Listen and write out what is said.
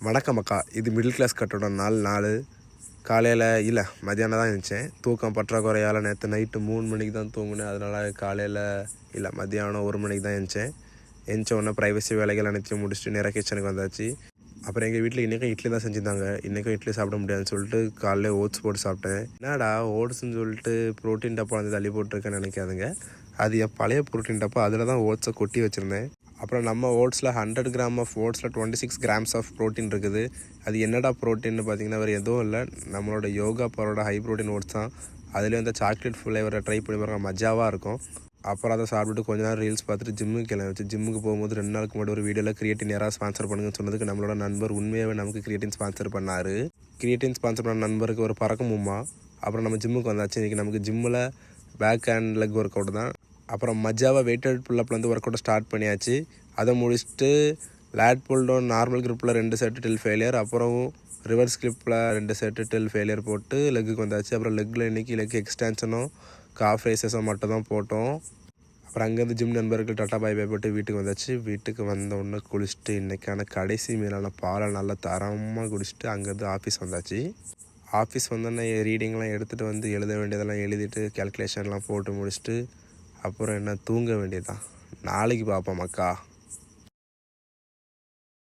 வணக்கம் அக்கா. இது மிடில் கிளாஸ் கட்டோட நாள் காலையில் இல்லை மதியானம் தான் எழுந்திரிச்சேன். தூக்கம் பற்றாக்குறையால் நேற்று நைட்டு 3 மணிக்கு தான் தூங்கினேன். அதனால் காலையில் இல்லை மதியானம் 1 மணிக்கு தான் எழுந்திரிச்சேன். எழுந்திரிச்ச உடனே ப்ரைவசி வேலைகள் அனைத்தையும் முடிச்சுட்டு நேராக கிச்சனுக்கு வந்தாச்சு. அப்புறம் எங்கள் வீட்டில் இன்றைக்கும் இட்லி தான் செஞ்சுருந்தாங்க. இன்றைக்கும் இட்லி சாப்பிட முடியாதுன்னு சொல்லிட்டு காலையில் ஓட்ஸ் போட்டு சாப்பிட்டேன். என்னடா ஓட்ஸ்ன்னு சொல்லிட்டு ப்ரோட்டீன் டப்பா வந்து தள்ளி போட்டிருக்கேன்னு நினைக்காதுங்க. அது என் பழைய ப்ரோட்டீன் டப்பா. அதில் தான் ஓட்ஸை கொட்டி வச்சுருந்தேன். அப்புறம் நம்ம ஓட்ஸில் 100 கிராம் ஆஃப் ஓட்ஸில் 26 கிராம்ஸ் ஆஃப் ப்ரோட்டீன் இருக்குது. அது என்னடா ப்ரோட்டீன்னு பார்த்தீங்கன்னா வேறு எதுவும் இல்லை, நம்மளோட யோகா பரோட ஹை ப்ரோட்டீன் ஓட்ஸ் தான். அதுலேயும் இந்த சாக்லேட் ஃப்ளேவரை ட்ரை பண்ணி பாருங்கள், மஜாவாக இருக்கும். அப்புறம் அதை சாப்பிட்டுட்டு கொஞ்ச நேரம் ரீல்ஸ் பார்த்துட்டு ஜிம்முக்கு கிளம்பிச்சு. ஜிம்முக்கு போகும்போது 2 நாளுக்கு முன்னாடி ஒரு வீடியோவில் கிரியேட்டின் யாராவது ஸ்பான்சர் பண்ணுங்கன்னு சொன்னதுக்கு நம்மளோட நண்பர் உண்மையாகவே நமக்கு கிரியேட்டின் ஸ்பான்சர் பண்ணார். கிரியேட்டின் ஸ்பான்சர் பண்ண நண்பருக்கு ஒரு பறக்கமும்மா. அப்புறம் நம்ம ஜிம்முக்கு வந்தாச்சு. இன்றைக்கி நமக்கு ஜிம்மில் back and leg work out தான். அப்புறம் மஜாவாக வெயிட்டட் புல்லப்லேருந்து ஒர்க் அவுட்டை ஸ்டார்ட் பண்ணியாச்சு. அதை முடிச்சுட்டு லேட் புல் டவுன் நார்மல் கிரிப்பில் 2 செட்டு டில் ஃபெயிலியர், அப்புறம் ரிவர்ஸ் கிரிப்பில் 2 செட்டு டில் ஃபெயிலியர் போட்டு லெக்குக்கு வந்தாச்சு. அப்புறம் லெக்கில் இன்றைக்கி லெக் எக்ஸ்டென்ஷனும் காஃப் ரேசஸும் மட்டும் தான் போட்டோம். அப்புறம் அங்கேருந்து ஜிம் நண்பர்கள் டாட்டா பாய் பாய் போட்டு வீட்டுக்கு வந்தாச்சு. வீட்டுக்கு வந்தோடனே குளிச்சுட்டு இன்றைக்கான கடைசி மீலான பாலை நல்லா தரமாக குடிச்சிட்டு அங்கேருந்து ஆஃபீஸ் வந்தாச்சு. ஆஃபீஸ் வந்தோடனே ரீடிங்லாம் எடுத்துகிட்டு வந்து எழுத வேண்டியதெல்லாம் எழுதிட்டு கேல்குலேஷன்லாம் போட்டு முடிச்சுட்டு அப்புறம் என்ன தூங்க வேண்டியதுதான். நாளைக்கு பார்ப்போம் அக்கா.